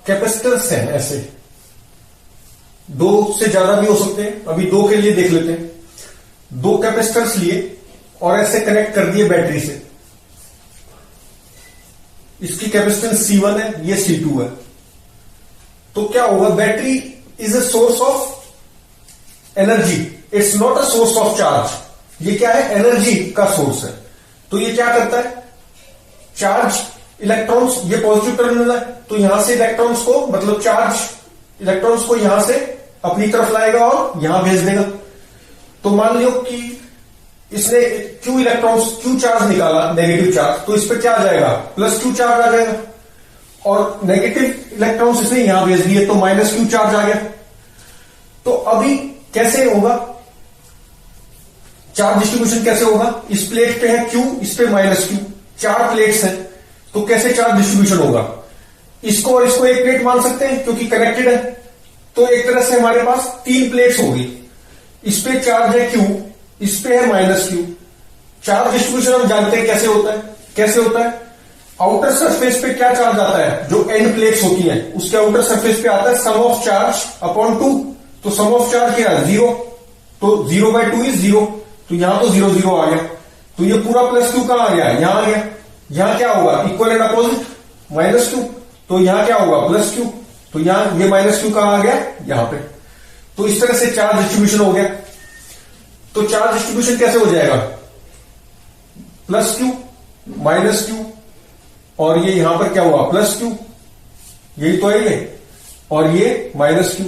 Capacitors हैं ऐसे, दो से ज्यादा भी हो सकते हैं, अभी दो के लिए देख लेते हैं। दो कैपेसिटर्स लिए और ऐसे कनेक्ट कर दिए बैटरी से। इसकी कैपेसिटेंस C1 है, ये C2 है। तो क्या होगा, battery is a source of energy, it's not a source of charge. ये क्या है, एनर्जी का सोर्स है। तो ये क्या करता है, चार्ज इलेक्ट्रॉन्स, ये पॉजिटिव टर्मिनल है, तो यहां से इलेक्ट्रॉन्स को, मतलब चार्ज इलेक्ट्रॉन्स को यहां से अपनी तरफ लाएगा और यहां भेज देगा। तो मान लो कि इसने क्यू इलेक्ट्रॉन्स, क्यू चार्ज निकाला, नेगेटिव चार्ज, तो इस पर क्या आ जाएगा, प्लस क्यू चार्ज आ जाएगा। और नेगेटिव इलेक्ट्रॉन्स इसने यहां भेज दिए तो माइनस क्यू चार्ज आ गया। तो अभी कैसे होगा चार्ज डिस्ट्रीब्यूशन, कैसे होगा, इस प्लेट पे है क्यू, इस पे माइनस क्यू, चार प्लेट्स हैं, तो कैसे चार्ज डिस्ट्रीब्यूशन होगा। इसको और इसको एक प्लेट मान सकते हैं क्योंकि कनेक्टेड है। तो एक तरह से हमारे पास तीन प्लेट्स होगी, इस पे चार्ज है क्यू, इस पे है माइनस क्यू। चार्ज डिस्ट्रीब्यूशन हम जानते हैं कैसे होता है, कैसे होता है, आउटर सरफेस पे क्या चार्ज आता है, जो एंड प्लेट्स होती हैं उसके आउटर सरफेस पे आता है सम ऑफ चार्ज अपॉन 2। तो सम ऑफ चार्ज क्या है, 0, तो 0/2 इज 0, तो यहां तो 0 0 आ गया। तो ये पूरा प्लस क्यू कहां आ गया, यहां आ गया। यहां क्या होगा, equal and opposite, minus Q, तो यहां क्या होगा, प्लस क्यू, तो यहां ये माइनस क्यू कहां आ गया, यहां पे। तो इस तरह से चार्ज डिस्ट्रीब्यूशन हो गया। तो चार्ज डिस्ट्रीब्यूशन कैसे हो जाएगा, प्लस क्यू माइनस क्यू, और ये यहां पर क्या हुआ, प्लस क्यू, यही तो है ये, और ये माइनस क्यू,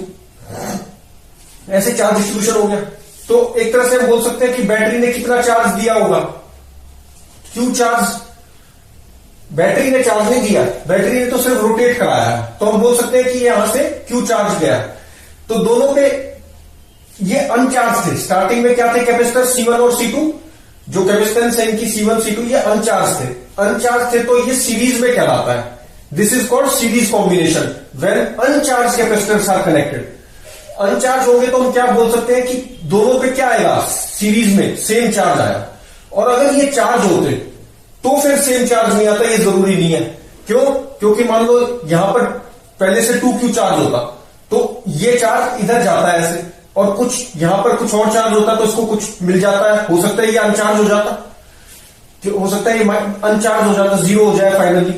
ऐसे चार्ज डिस्ट्रीब्यूशन हो गया। तो एक तरह से हम बोल सकते हैं कि बैटरी ने कितना चार्ज दिया होगा, क्यू चार्ज। बैटरी ने चार्ज नहीं दिया, बैटरी ने तो सिर्फ रोटेट कराया, तो हम बोल सकते हैं कि यहां से क्यू चार्ज गया। तो दोनों पे ये अनचार्ज थे, स्टार्टिंग में क्या थे, कैपेसिटर C1 और C2, जो कैपेसिटेंस है इनकी C1 C2 ये अनचार्ज थे। अनचार्ज थे तो ये सीरीज में कहलाता है, this is called series combination when uncharge capacitors are connected. Uncharge होंगे तो हम क्या बोल सकते हैं कि दोनों पे क्या आएगा, सीरीज में सेम चार्ज आया। और अगर ये चार्ज होते तो फिर सेम चार्ज नहीं आता, ये जरूरी नहीं है। क्यों, क्योंकि मान लो यहां पर पहले से 2Q चार्ज होता तो ये चार्ज इधर जाता है ऐसे, और कुछ यहां पर कुछ और चार्ज होता तो इसको कुछ मिल जाता है, हो सकता है ये अनचार्ज हो जाता, हो सकता है ये अनचार्ज हो जाता, 0 हो जाए फाइनली,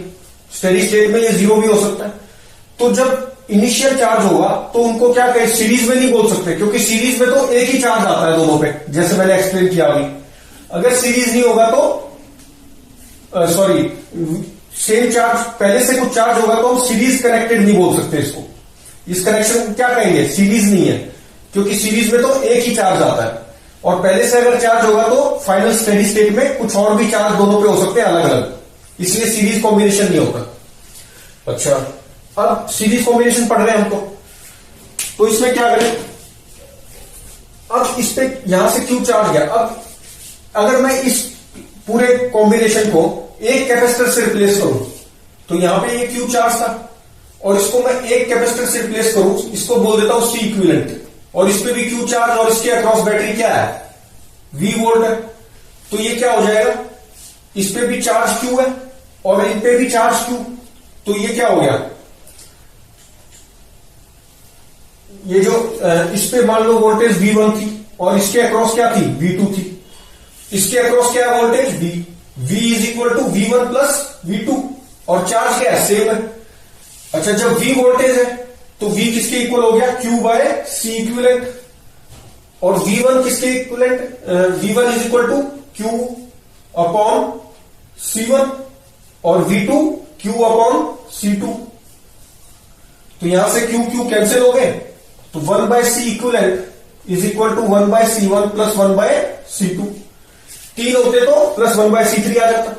स्टेडी स्टेट में ये 0 भी हो सकता है। तो जब इनिशियल चार्ज होगा तो उनको क्या कहें, सीरीज में नहीं बोल सकते, क्योंकि सीरीज में तो एक ही चार्ज आता है दोनों पे, जैसे मैंने एक्सप्लेन किया अभी। अगर सीरीज नहीं होगा तो सॉरी सेम चार्ज, पहले से कुछ चार्ज होगा तो हम सीरीज कनेक्टेड नहीं बोल सकते इसको। इस कनेक्शन को क्या कहेंगे, सीरीज नहीं है, क्योंकि सीरीज में तो एक ही चार्ज आता है। और पहले से अगर चार्ज होगा तो फाइनल स्टेडी स्टेट में कुछ और भी चार्ज दोनों पे हो सकते हैं अलग अलग, इसलिए सीरीज कॉम्बिनेशन नहीं होता। अच्छा, अब सीरीज कॉम्बिनेशन पढ़ रहे हैं हम तो इसमें क्या करें, अब इस पे यहां से क्यू चार्ज गया। अब अगर मैं इस पूरे कॉम्बिनेशन को एक कैपेसिटर से रिप्लेस करूं, तो यहां पे ये क्यू चार्ज था और इसको मैं एक कैपेसिटर से रिप्लेस करूं, इसको बोल देता हूं C इक्विवेलेंट, और इस पे भी क्यू चार्ज और इसके अक्रॉस बैटरी क्या है, V वोल्ट है। तो ये क्या हो जाएगा, इस पे भी चार्ज क्यू है और इन पे भी चार्ज क्यू, तो ये क्या हो गया, ये जो इस पे मान लो वोल्टेज V1 थी और इसके अक्रॉस क्या थी, V2 थी। इसके अक्रॉस क्या है voltage, V is equal to V1 plus V2, और चार्ज क्या है, सेम है। अच्छा, जब V वोल्टेज है तो V किसके इक्वल हो गया, Q बाय C इक्विवेलेंट, और V1 किसके equivalent, V1 is equal to Q upon C1, और V2 Q अपॉन C2। तो यहां से Q कैंसिल हो गए, तो 1 by C equivalent is equal to 1 by C1 plus 1 by C2। 3 होते तो प्लस 1 बाय C3 आ जाता।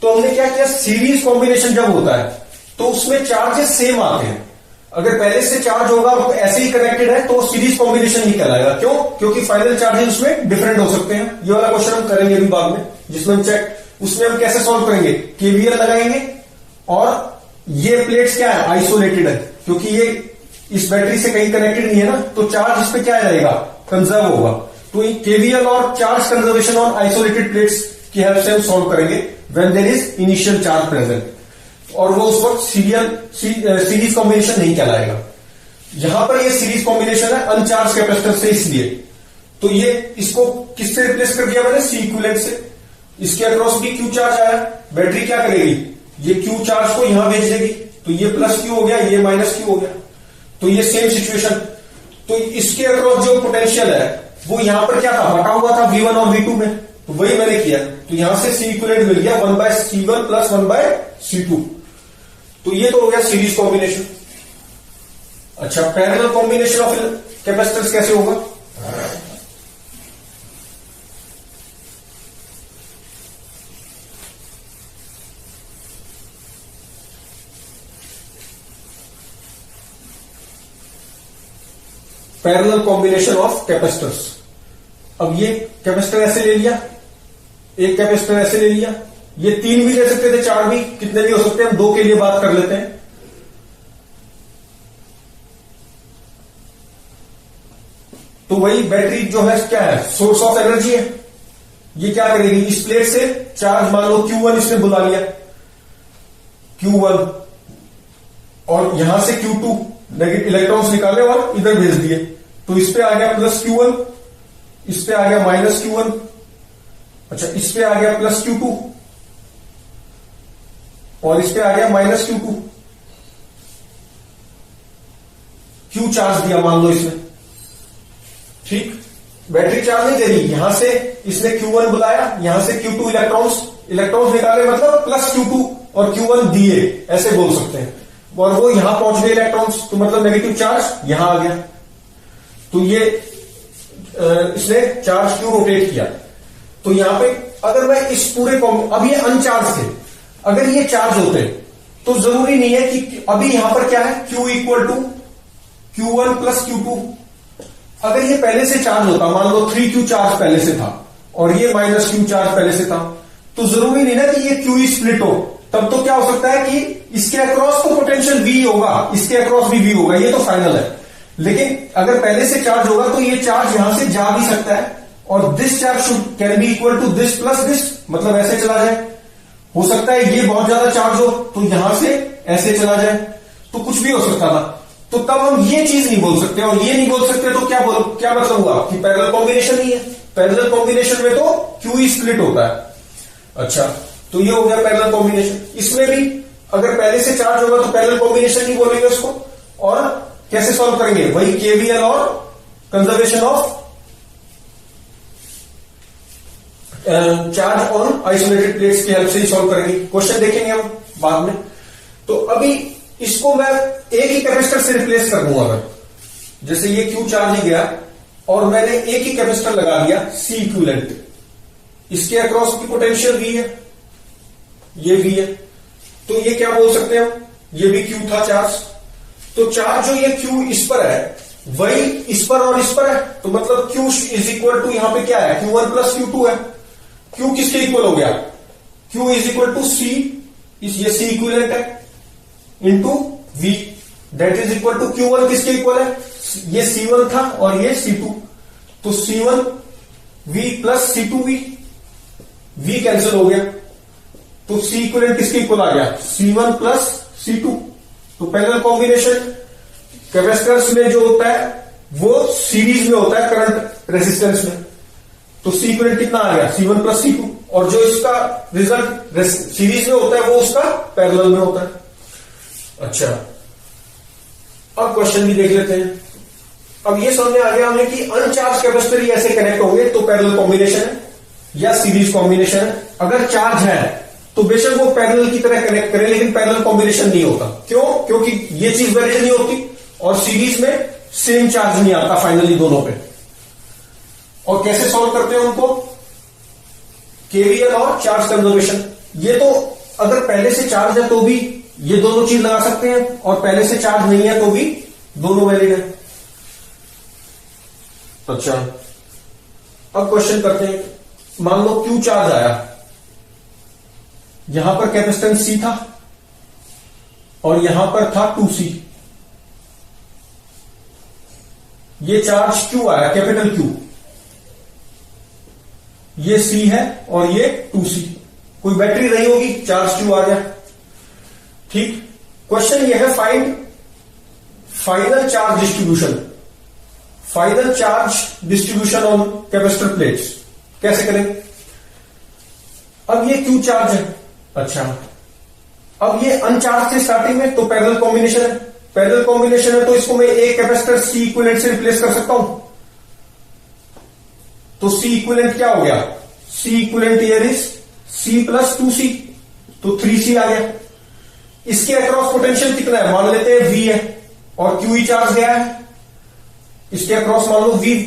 तो हमने क्या किया, सीरीज कॉम्बिनेशन जब होता है तो उसमें चार्जेस सेम आते हैं। अगर पहले से चार्ज होगा और ऐसे ही कनेक्टेड है तो सीरीज कॉम्बिनेशन नहीं कहलाएगा। क्यों, क्योंकि फाइनल चार्जेस उसमें डिफरेंट हो सकते हैं। ये वाला क्वेश्चन हम करेंगे अभी बाद में, जिसमें हम चेक, उसमें हम कैसे सॉल्व करेंगे, केवीएल लगाएंगे, और ये प्लेट्स क्या है, आइसोलेटेड है, क्योंकि ये इस बैटरी से कहीं कनेक्टेड नहीं है ना, तो चार्ज इस पे क्या रहेगा, कंजर्व होगा। तो केवीएल और charge conservation on isolated plates की हेल्प से हम सॉल्व करेंगे when there is initial charge present. और वो उस वक्त सीरीज कॉम्बिनेशन नहीं कहलाएगा। यहां पर ये सीरीज कॉम्बिनेशन है अनचार्ज कैपेसिटर से, इसलिए तो ये इसको किससे रिप्लेस कर दिया मैंने, सी इक्विवेलेंट से। इसके अक्रॉस भी क्यू चार्ज आया, बैटरी क्या करेगी, ये क्यू चार्ज को यहां भेज देगी, तो ये प्लस क्यू हो गया, ये माइनस क्यू हो गया। तो ये सेम सिचुएशन, तो इसके अक्रॉस जो पोटेंशियल है वो यहां पर क्या था, बटा हुआ था V1 और V2 में, तो वही मैंने किया। तो यहां से सी इक्विवेलेंट मिल गया 1/C1 प्लस 1/C2। तो ये तो हो गया सीरीज कॉम्बिनेशन। अच्छा, पैरेलल कॉम्बिनेशन ऑफ कैपेसिटर्स कैसे होगा, पैरेलल कॉम्बिनेशन ऑफ कैपेसिटर्स। अब ये कैपेसिटर ऐसे ले लिया, एक कैपेसिटर ऐसे ले लिया, ये 3 भी ले सकते थे, 4 भी, कितने भी हो सकते हैं, हम 2 के लिए बात कर लेते हैं। तो वही बैटरी जो है क्या है, सोर्स ऑफ एनर्जी है। ये क्या करेगी, इस प्लेट से चार्ज मान लो Q1 इसने बुला लिया, Q1, और यहां से Q2 नेगेटिव इलेक्ट्रॉन्स निकाले और इधर भेज दिए, तो इस पे आ गया प्लस Q1, इस पे आ गया माइनस Q1, अच्छा इस पे आ गया प्लस Q2 और इस पे आ गया माइनस Q2। Q चार्ज दिया मान लो इसमें, ठीक, बैटरी चार्ज नहीं दे रही, यहां से इसने Q1 बुलाया, यहां से Q2 इलेक्ट्रॉन्स निकाले, मतलब प्लस Q2 और Q1 दिए, ऐसे बोल सकते हैं, और वो यहां पहुंच गए इलेक्ट्रॉन्स, तो मतलब नेगेटिव चार्ज यहां आ गया। तो ये इसने चार्ज क्यों रोटेट किया, तो यहां पे अगर मैं इस पूरे अब ये अनचार्ज थे, अगर ये चार्ज होते तो जरूरी नहीं है कि अभी यहां पर क्या है, Q equal to Q1 plus Q2। अगर ये पहले से चार्ज होता, मान लो 3Q चार्ज पहले से था और ये माइनस Q चार्ज पहले से था, तो जरूरी नहीं ना कि ये Q स्प्लिट हो, तब तो क्या हो सकता है कि इसके अक्रॉस तो पोटेंशियल V होगा, इसके अक्रॉस भी V होगा, ये तो फाइनल है। लेकिन अगर पहले से चार्ज होगा तो ये चार्ज यहां से जा भी सकता है, और this charge should can be equal to this plus this, मतलब ऐसे चला जाए। हो सकता है ये बहुत ज्यादा चार्ज हो तो यहां से ऐसे चला जाए, तो कुछ भी हो सकता था। तो तब हम ये चीज नहीं बोल सकते, और ये नहीं बोल सकते तो क्या मतलब हुआ कि पैरेलल कॉम्बिनेशन नहीं है। पैरेलल कॉम्बिनेशन में तो Q स्प्लिट होता है। अच्छा, तो ये हो गया पैरेलल कॉम्बिनेशन। इसमें भी अगर पहले से चार्ज होगा तो पैरेलल कॉम्बिनेशन नहीं बोलेंगे उसको, और कैसे सॉल्व करेंगे, वही KVL और conservation of charge on isolated plates की हेल्प से ही सॉल्व करेंगे। क्वेश्चन देखेंगे हम बाद में। तो अभी इसको मैं एक ही कैपेसिटर से रिप्लेस कर दूंगा। अगर जैसे ये Q चार्ज ही गया और मैंने एक ही कैपेसिटर लगा दिया C इक्विवेलेंट, इसके अक्रॉस की पोटेंशियल V है, ये V है, तो ये क्या बोल सकते हैं हम, ये भी Q था चार्ज, तो चार्ज जो ये Q इस पर है वही इस पर और इस पर है, तो मतलब Q इज इक्वल टू यहां पे क्या है, Q1 प्लस Q2 है। Q किसके इक्वल हो गया, Q is equal to C, ये C इक्विवेलेंट है, into V, that is equal to Q1 किसके इक्वल है, ये C1 था और ये C2, तो C1 V plus C2V, V cancel हो गया, तो C इक्विवेलेंट किसके इक्वल आ गया, C1 प्लस C2। तो पैरेलल कॉम्बिनेशन कैपेसिटर्स में जो होता है वो सीरीज में होता है करंट रेजिस्टेंस में, तो C इक्विवेलेंट कितना आ गया, C1 प्लस C2, और जो इसका रिजल्ट सीरीज में होता है वो उसका पैरेलल में होता है। अच्छा, अब क्वेश्चन भी देख लेते हैं। अब ये समझ में आ गया हमें कि अनचार्ज कैपेसिटर ही ऐसे कनेक्ट होंगे तो पैरेलल कॉम्बिनेशन है या सीरीज कॉम्बिनेशन है। अगर चार्ज है तो बेशक वो पैरेलल की तरह कनेक्ट करें, लेकिन पैरेलल कॉम्बिनेशन नहीं होता। क्यों, क्योंकि ये चीज वैलिड नहीं होती और सीरीज में सेम चार्ज नहीं आता फाइनली दोनों पे। और कैसे सॉल्व करते हैं उनको, केवीएल और चार्ज कंजर्वेशन। ये तो अगर पहले से चार्ज है तो भी ये दोनों चीज लगा सकते हैं, और पहले से चार्ज नहीं है तो भी दोनों वैलिड है। अच्छा, अब क्वेश्चन करते हैं। मान लो Q चार्ज आया, यहां पर कैपेसिटेंस C था और यहां पर था 2C। ये चार्ज Q आया, कैपिटल Q, ये C है और ये 2C। कोई बैटरी नहीं होगी, चार्ज Q आ गया। ठीक। क्वेश्चन ये है find final charge distribution, final charge distribution on capacitor plates कैसे करें। अब ये क्यू चार्ज है, अच्छा अब ये अनचार्ज थे स्टार्टिंग में, तो पैरेलल कॉम्बिनेशन है, पैरेलल कॉम्बिनेशन है तो इसको मैं एक कैपेसिटर सी इक्विवेलेंट से रिप्लेस कर सकता हूं। तो सी इक्विवेलेंट क्या हो गया, C equivalent here is C plus 2C, तो 3C आ गया। इसके अक्रॉस पोटेंशियल कितना है, मान लेते हैं V है और QE चार्ज गया है, इसके अक्रॉस मान लो V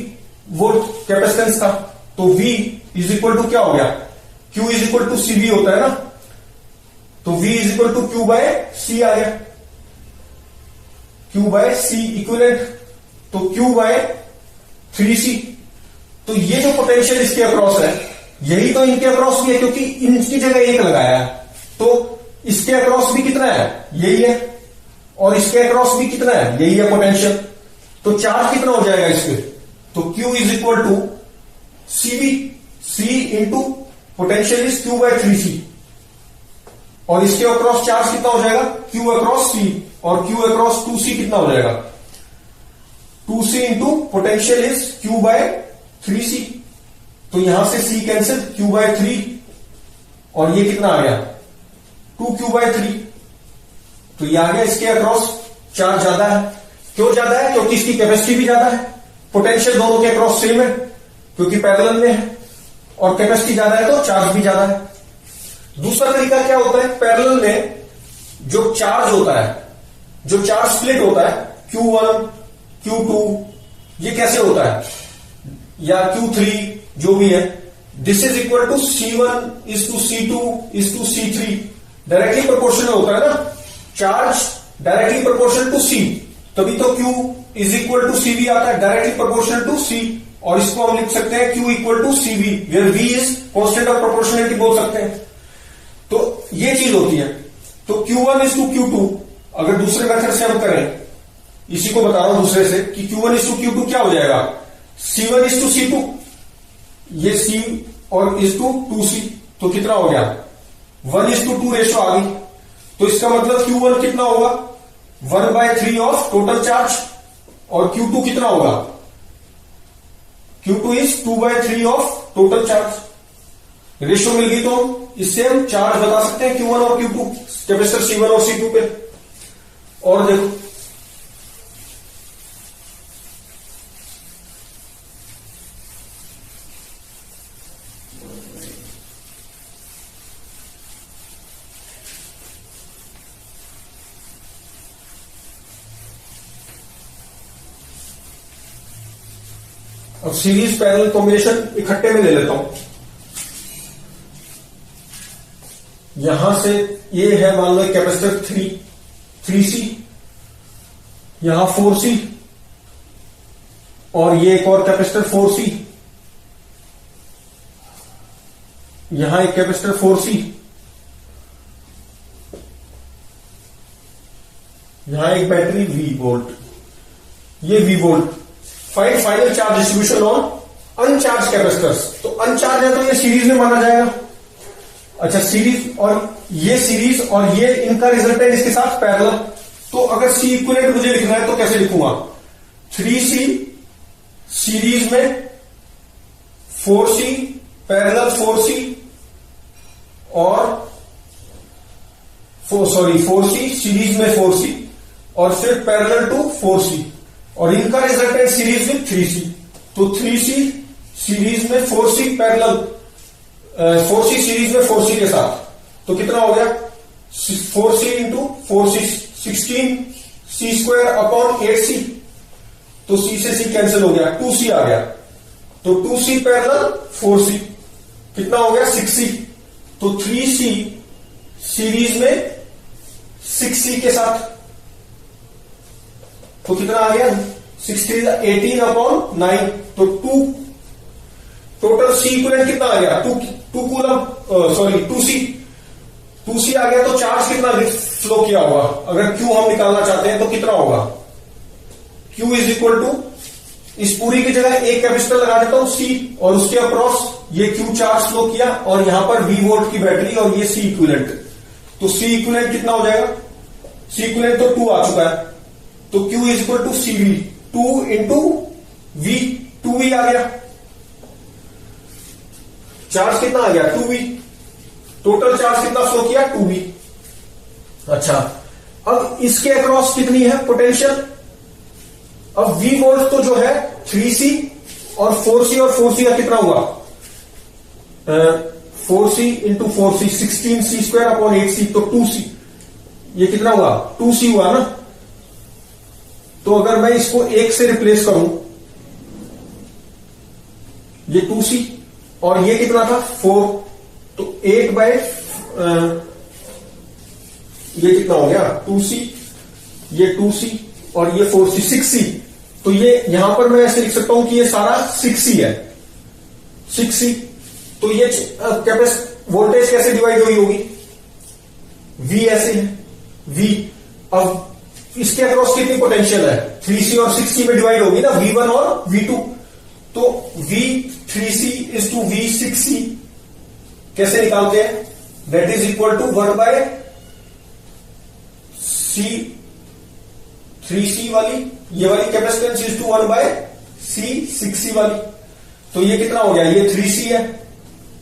वोल्ट कैपेसिटेंस था, तो V इज इक्वल टू क्या हो गया, Q is equal to CV होता है ना, तो V is equal to Q by C आ गया, Q बाय C इक्विवेलेंट, तो Q बाय 3C। तो ये जो पोटेंशियल इसके अक्रॉस है यही तो इनके अक्रॉस भी है, क्योंकि इनकी जगह एक लगाया है, तो इसके अक्रॉस भी कितना है, यही है, और इसके अक्रॉस भी कितना है, यही है पोटेंशियल। तो चार्ज कितना हो जाएगा इस पे, तो Q is equal to CV, C into potential is Q by 3C, और इसके अक्रॉस चार्ज कितना हो जाएगा, Q अक्रॉस C, और Q अक्रॉस 2C कितना हो जाएगा, 2C into potential is Q by 3C, तो यहां से C कैंसिल, Q बाय 3, और ये कितना आ गया 2Q बाय 3, तो ये आ गया इसके अक्रॉस चार्ज ज्यादा है। क्यों ज्यादा है, क्योंकि इसकी कैपेसिटी भी ज्यादा है, पोटेंशियल दोनों के अक्रॉस सेम है क्योंकि पैरेलल में है, और कैपेसिटी ज्यादा है तो चार्ज भी ज्यादा है। दूसरा तरीका क्या होता है, पैरेलल में जो चार्ज होता है, जो चार्ज स्प्लिट होता है Q1 Q2, ये कैसे होता है, या Q3 जो भी है, this is equal to C1 is to C2 is to C3, directly proportional होता है ना, charge directly proportional to C, तभी तो Q is equal to CV आता है, डायरेक्टली प्रोपोर्शनल टू C, और इसको हम लिख सकते हैं Q equal to CV, where V is constant of proportionality बोल सकते हैं। तो ये चीज होती है। तो Q1 इज टू Q2 अगर दूसरे मेथड से हम करें, इसी को बता रहा हूं दूसरे से, कि Q1 इज टू Q2 क्या हो जाएगा, C1 इज टू C2, ये C और इज टू 2C, तो कितना हो गया 1:2 रेशो आ गई। तो इसका मतलब Q1 कितना होगा 1/3 ऑफ टोटल चार्ज, और Q2 कितना होगा, Q2 is 2/3 of total charge. Ratio मिल गई तो इससे हम चार्ज बता सकते हैं Q1 और Q2 कैपेसिटर C1 और C2 पे। और देखो अब सीरीज पैरेलल कॉम्बिनेशन इकट्ठे में ले लेता हूं। यहां से ये है मान लो कैपेसिटर 3C, यहां 4C, और ये एक और कैपेसिटर 4C, यहां एक कैपेसिटर 4C, यहां एक बैटरी V वोल्ट, ये V volt. Find final charge distribution on अनचार्ज capacitors, तो अनचार्ज है तो ये सीरीज में माना जाएगा। अच्छा सीरीज, और ये सीरीज और ये इनका रिजल्टेंट इसके साथ पैरेलल, तो अगर C इक्विवेलेंट मुझे लिखना है तो कैसे लिखूंगा, 3C सीरीज में 4C पैरेलल 4C, और 4C सीरीज में 4C, और फिर पैरेलल टू 4C, और इनका रिजल्टेंट सीरीज में 3C, तो 3C सीरीज में 4C पैरेलल, 4C सीरीज में 4C के साथ, तो कितना हो गया 4C into 4C 16C square upon 8C, तो C से C कैंसिल हो गया, 2C आ गया, तो 2C पैरेलल 4C कितना हो गया 6C, तो 3C सीरीज में 6C के साथ, तो कितना आ गया 16 18 अपॉन 9, तो 2 टोटल C इक्विवेलेंट कितना आ गया 2 कूलम, सॉरी 2C आ गया। तो चार्ज कितना फ्लो किया होगा, अगर Q हम निकालना चाहते हैं तो कितना होगा, Q इज इक्वल टू, इस पूरी की जगह एक कैपेसिटर लगा देता हूं C, और उसके अक्रॉस ये Q चार्ज फ्लो किया, और यहां पर V वोल्ट की बैटरी, और ये C इक्विवेलेंट, तो C इक्विवेलेंट कितना हो जाएगा सी इक्विवेलेंट तो 2 आ चुका है, तो Q is equal to C V, 2 into V, 2V आ गया। चार्ज कितना आ गया? 2V। टोटल चार्ज कितना फ्लो किया? 2V। अच्छा, अब इसके अक्रॉस कितनी है पोटेंशियल? अब V वोल्ट तो जो है 3C और 4C, और 4C का कितना हुआ? 4C into 4C 16C square upon 8C, तो 2C। ये कितना हुआ? 2C हुआ ना। तो अगर मैं इसको 1 से रिप्लेस करूं, ये 2C और ये कितना था? 4, तो 8 बाय ये कितना हो गया? 2C, ये 2C और ये 4C, 6C। तो ये यहां पर मैं ऐसे लिख सकता हूं कि ये सारा 6C है, 6C। तो ये वोल्टेज कैसे डिवाइड हुई होगी? V ऐसे है, V। अब इसके अक्रॉस कितनी पोटेंशियल है? 3C और 6C में डिवाइड होगी ना, V1 और V2। तो V3C इज टू V6C कैसे निकालते हैं? That is equal to 1 by C 3C वाली, ये वाली capacitance is to 1 by C 6C वाली। तो ये कितना हो गया? ये 3C है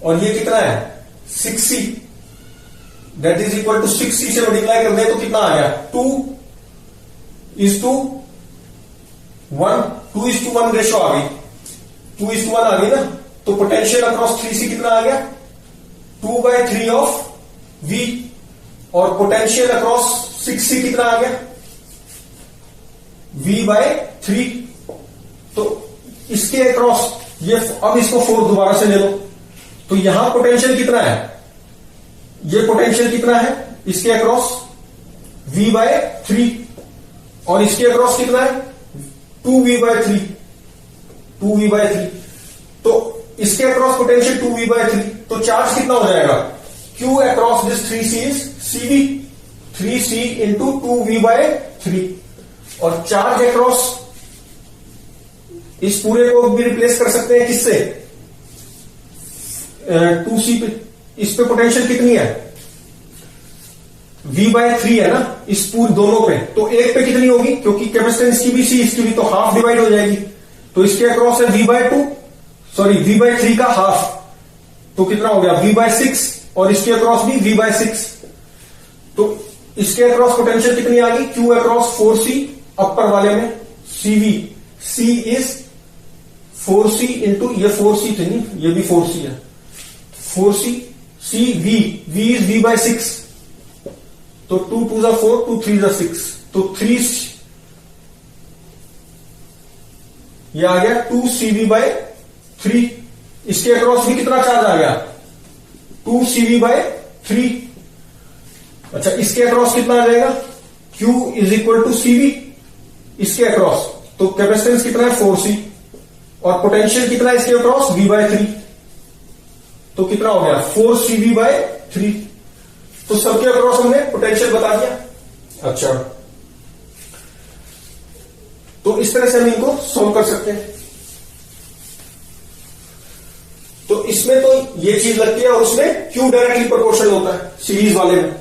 और ये कितना है? 6C। That is equal to 6C से मल्टीप्लाई कर दे तो कितना आ गया? 2 is to 1, 2 is to 1 ratio आ गई, 2 इज टू 1 आ गई ना। तो पोटेंशियल अक्रॉस 3C कितना आ गया? 2 बाय 3 ऑफ V। और पोटेंशियल अक्रॉस 6C कितना आ गया? V by 3। तो इसके अक्रॉस ये, अब इसको 4 दोबारा से ले लो, तो यहां पोटेंशियल कितना है? ये पोटेंशियल कितना है इसके अक्रॉस? V by 3। और इसके अक्रॉस कितना है? 2V by 3, 2V by 3। तो इसके अक्रॉस पोटेंशियल 2V बाय 3। तो चार्ज कितना हो जाएगा? Q across this 3C is CV, 3C into 2V by 3। और चार्ज अक्रॉस इस पूरे को भी रिप्लेस कर सकते हैं किससे? 2C पे। इस पे पोटेंशियल कितनी है? V बाय 3 है ना, इस पूरे दोनों पे। तो एक पे कितनी होगी? क्योंकि कैपेसिटेंस की भी C, इसकी भी, तो हाफ डिवाइड हो जाएगी। तो इसके अक्रॉस है V by 2, sorry V by 3 का हाफ, तो कितना हो गया? V by 6। और इसके अक्रॉस भी V बाय 6। तो इसके अक्रॉस पोटेंशियल कितनी आ गई? Q अक्रॉस 4C अपर वाले में CV, C is 4C into, ये 4C थे नहीं, ये भी 4C है, 4C C V, V is V by 6। तो 2 2 जा 4, 2 3 जा 6, तो 3 ये आ गया 2CV बाय 3। इसके अक्रॉस भी कितना चार्ज आ गया? 2CV bye 3। अच्छा, इसके अक्रॉस कितना आ जाएगा? Q is equal to CV इसके अक्रॉस। तो कैपेसिटेंस कितना है? 4C। और पोटेंशियल कितना है इसके अक्रॉस? V by 3। तो कितना हो गया? 4CV bye 3। तो सबके अक्रॉस हमने पोटेंशियल बता दिया। अच्छा, तो इस तरह से हम इनको सोल्व कर सकते हैं। तो इसमें तो ये चीज लगती है और उसमें Q डायरेक्टली प्रोपोर्शनल होता है सीरीज वाले में।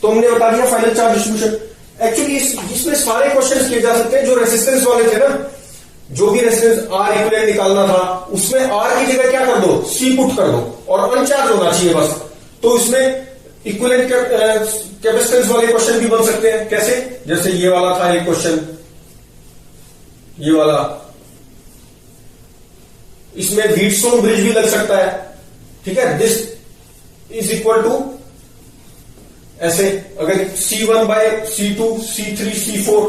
तो हमने बता दिया फाइनल चार्ज डिस्ट्रीब्यूशन। एक्चुअली इसमें सारे क्वेश्चंस किए जा सकते हैं। जो रेसिस्टेंस वाले थे ना, जो भी रेसिस्टेंस R इक्विवेलेंट निकालना था, उसमें R की जगह क्या कर दो? C पुट कर दो और अनचार्ज होना चाहिए बस। तो इसमें इक्विवेलेंट कैपेसिटेंस वाले क्वेश्चन भी बन सकते हैं। कैसे? जैसे ये वाला था एक क्वेश्चन, ये वाला, इसमें व्हीटस्टोन ब्रिज भी लग सकता है। ठीक है, दिस इज इक्वल टू ऐसे, अगर C1 bye C2, C3, C4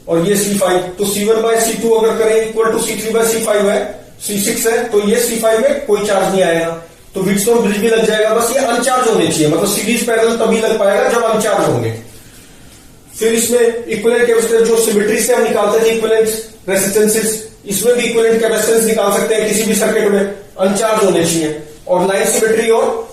और ये C5, तो C1 बाय C2 अगर करें equal to C3 bye C5 है, C6 है, तो ये C5 में कोई चार्ज नहीं आएगा, तो व्हीटस्टोन ब्रिज भी लग जाएगा। बस ये अनचार्ज होने चाहिए, मतलब सीरीज पैरेलल तभी लग पाएगा जब अनचार्ज होंगे। फिर इसमें इक्विवेलेंट कैपेसिटेंस जो सिमेट्री से हम निकालते थे, इक्विवेलेंट रेसिस्टेंसेस, इसमें भी इक्विवेलेंट कैपेसिटेंस निकाल सकते हैं किसी भी सर्किट में, अनचार्ज होने चाहिए। और लाइन सिमेट्री और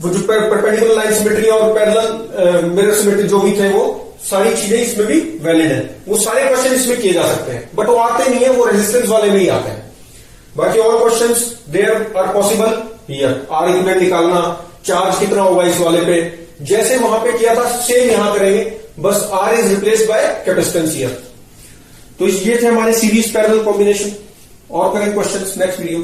वो जो परपेंडिकुलर लाइन सिमेट्री और पैरेलल मिरर सिमेट्री जो भी थे, वो सारी चीजें इसमें भी वैलिड है। वो सारे क्वेश्चन इसमें किए जा सकते हैं, बट वो आते नहीं है, वो रेजिस्टेंस वाले में ही आते हैं। बाकी और questions there are possible here. R equivalent निकालना, चार्ज कितना होगा इस वाले पे, जैसे वहां पे किया था सेम यहां करेंगे। बस R is replaced by capacitance here. तो ये थे हमारे सीरीज पैरेलल कॉम्बिनेशन। और करें क्वेश्चंस नेक्स्ट वीडियो।